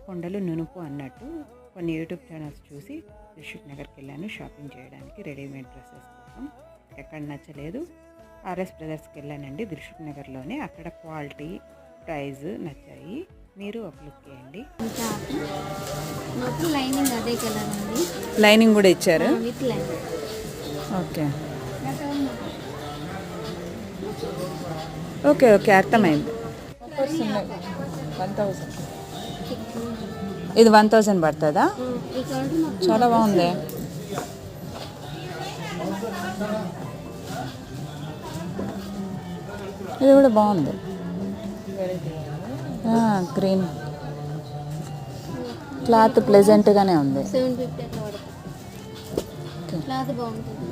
కొండలు నునుపు అన్నట్టు కొన్ని యూట్యూబ్ ఛానల్స్ చూసి దిల్షుక్ నగర్కి వెళ్ళాను షాపింగ్ చేయడానికి రెడీమేడ్ డ్రెస్సెస్ కోసం. ఎక్కడ నచ్చలేదు. ఆర్ఎస్ బ్రదర్స్కి వెళ్ళానండి దిల్షుక్ నగర్లోనే. అక్కడ క్వాలిటీ ప్రైస్ నచ్చాయి. మీరు ఒక లుక్ వేయండి. లైనింగ్ అదే కలర్ ఉంది. లైనింగ్ కూడా ఇచ్చారు. With lining. Okay okay okay అర్థమైంది. 1000 ఇది 1000 పడుతుందా? చాలా బాగుంది. ఇది కూడా బాగుంది. గ్రీన్ క్లాత్ ప్లెజెంట్గానే ఉంది. 750 క్లాత్ బాగుంటుంది.